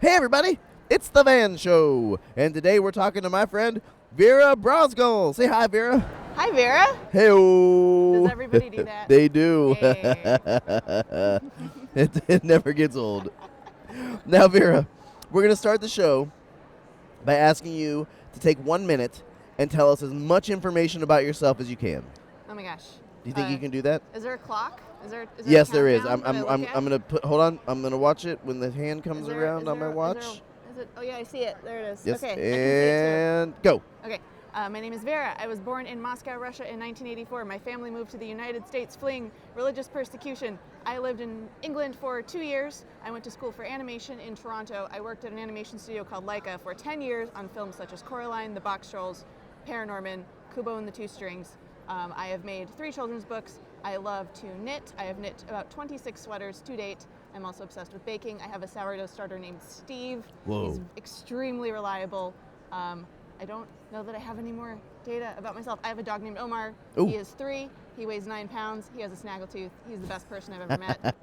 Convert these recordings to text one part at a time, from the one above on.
Hey everybody, it's the Van Show, and today we're talking to my friend Vera Brosgol. Say hi, Vera. Hi, Vera. Hey-o. Does everybody do that? They do. Hey. It never gets old. Now, Vera, we're going to start the show by asking you to take 1 minute and tell us as much information about yourself as you can. Oh my gosh. Do you think you can do that? Is there a clock? Is there Yes, a there is. countdown that I look at? I'm gonna put. Hold on. I'm gonna watch it when the hand comes around on my watch. Is it? Oh yeah, I see it. There it is. Yes, Okay. I can see it and go. too. Okay. My name is Vera. I was born in Moscow, Russia in 1984. My family moved to the United States fleeing religious persecution. I lived in England for 2 years. I went to school for animation in Toronto. I worked at an animation studio called Laika for 10 years on films such as Coraline, The Box Trolls, Paranorman, Kubo and the Two Strings. I have made 3 children's books. I love to knit. I have knit about 26 sweaters to date. I'm also obsessed with baking. I have a sourdough starter named Steve. Whoa. He's extremely reliable. I don't know that I have any more data about myself. I have a dog named Omar. Ooh. He is 3. He weighs 9 pounds. He has a snaggletooth. He's the best person I've ever met.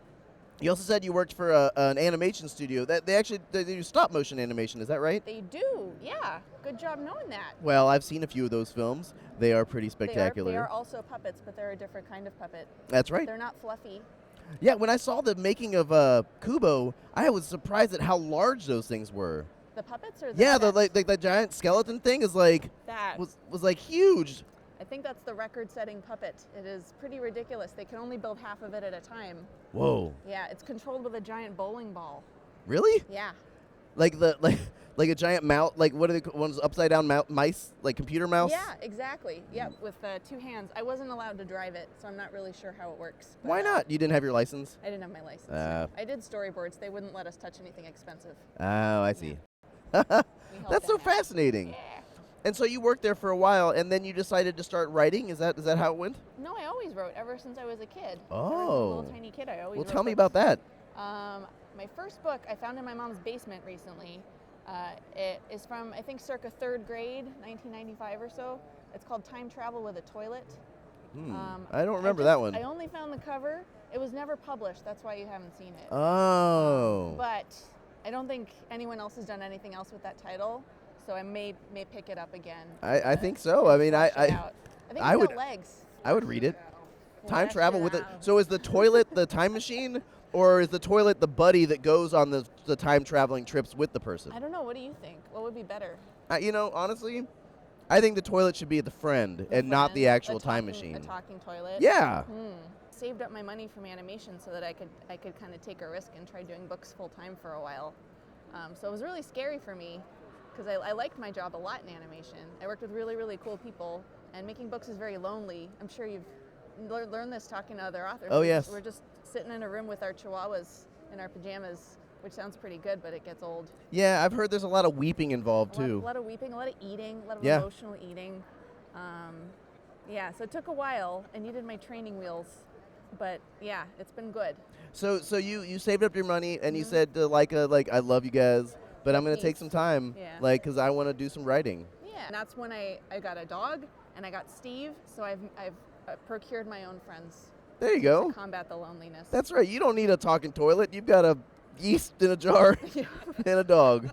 You also said you worked for an animation studio. That they do stop motion animation. Is that right? They do, yeah. Good job knowing that. Well, I've seen a few of those films. They are pretty spectacular. They are also puppets, but they're a different kind of puppet. That's right. They're not fluffy. Yeah, when I saw the making of Kubo, I was surprised at how large those things were. The puppets or the Yeah, puppets? the giant skeleton thing is like That. was like huge. I think that's the record-setting puppet. It is pretty ridiculous. They can only build half of it at a time. Whoa. Yeah, it's controlled with a giant bowling ball. Really? Yeah. Like like a giant mouse, like what are the ones upside down mice, like computer mouse? Yeah, exactly. Yep, with 2 hands. I wasn't allowed to drive it, so I'm not really sure how it works. But, Why not? You didn't have your license? I didn't have my license. Ah. I did storyboards. They wouldn't let us touch anything expensive. Oh, I see. We held That's so that. fascinating. Yeah. And so you worked there for a while, and then you decided to start writing. Is that how it went? No, I always wrote ever since I was a kid. Oh. Ever since I was a little tiny kid, I always Well, wrote tell me books. about that. My first book I found in my mom's basement recently. It is from, I think, circa 3rd grade, 1995 or so. It's called Time Travel with a Toilet. I don't remember that one. I only found the cover. It was never published. That's why you haven't seen it. Oh. But I don't think anyone else has done anything else with that title, so I may pick it up again. I think so. I mean, Flesh it I out. I think I it's would- got legs. I would read it. Time Flesh travel it with it. out. So is the toilet the time machine, or is the toilet the buddy that goes on the time traveling trips with the person? I don't know. What do you think? What would be better? Honestly, I think the toilet should be the friend and not the Friend? actual A time talking- machine. A talking toilet. Yeah. Saved up my money from animation so that I could kind of take a risk and try doing books full time for a while. So it was really scary for me because I liked my job a lot in animation. I worked with really, really cool people, and making books is very lonely. I'm sure you've learned this talking to other authors. Oh, yes. We're just sitting in a room with our chihuahuas in our pajamas, which sounds pretty good, but it gets old. Yeah, I've heard there's a lot of weeping involved A too. lot of weeping, a lot of eating, a lot of Yeah. emotional eating. Yeah, so it took a while. I needed my training wheels, but yeah, it's been good. So you saved up your money and you said to like I love you guys, but I'm gonna take Peace. some time, Yeah. because I want to do some writing. Yeah, and that's when I got a dog and I got Steve, so I've procured my own friends There you go. to combat the loneliness. That's right. You don't need a talking toilet. You've got a yeast in a jar and a dog,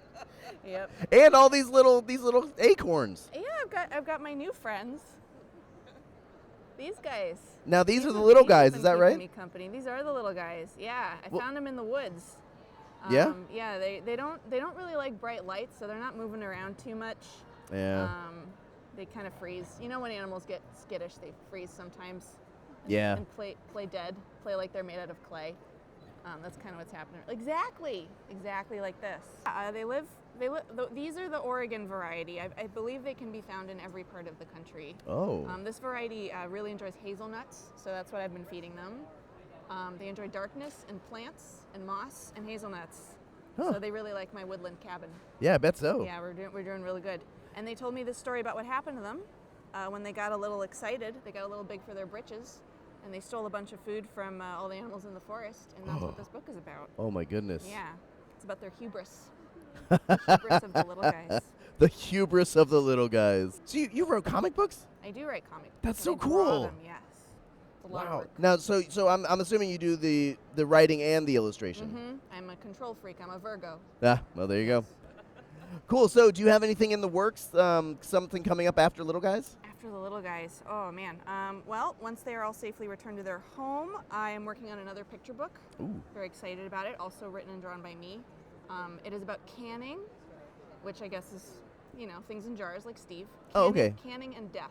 Yep. and all these little acorns. Yeah, I've got my new friends. These guys. Now these are the little have guys. been Is that keeping right? Me company. These are the little guys. Yeah, I Well- found them in the woods. Yeah? Yeah, they don't really like bright lights, so they're not moving around too much. Yeah. They kind of freeze. You know when animals get skittish, they freeze sometimes. Yeah. And play dead, play like they're made out of clay. That's kind of what's happening. Exactly like this. These are the Oregon variety. I believe they can be found in every part of the country. Oh. This variety really enjoys hazelnuts, so that's what I've been feeding them. They enjoy darkness and plants and moss and hazelnuts. Huh. So they really like my woodland cabin. Yeah, I bet so. Yeah, we're doing really good. And they told me this story about what happened to them when they got a little excited. They got a little big for their britches, and they stole a bunch of food from all the animals in the forest. And that's what this book is about. Oh my goodness. Yeah, it's about their hubris. The hubris of the little guys. The hubris of the little guys. So you wrote comic books? I do write comic books. That's and so I draw cool. them, yes. It's a lot of Wow. work. Now, so I'm assuming you do the writing and the illustration. I'm a control freak. I'm a Virgo. Ah, well, there you go. Cool. So, do you have anything in the works? Something coming up after Little Guys? After the little guys, oh man. Well, once they are all safely returned to their home, I am working on another picture book. Ooh. Very excited about it. Also written and drawn by me. It is about canning, which I guess is, things in jars like Steve. Oh, okay. Canning and death,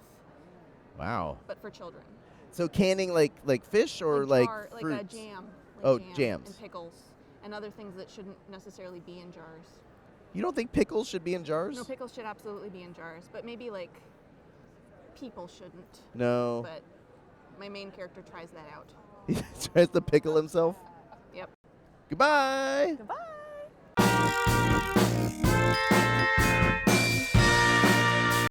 Wow. but for children. So canning like fish or like like fruits? a jam. Like Oh, jam jams. and pickles and other things that shouldn't necessarily be in jars. You don't think pickles should be in jars? No, pickles should absolutely be in jars, but maybe like people shouldn't. No. But my main character tries that out. He tries to pickle himself. Yep. Goodbye. Goodbye.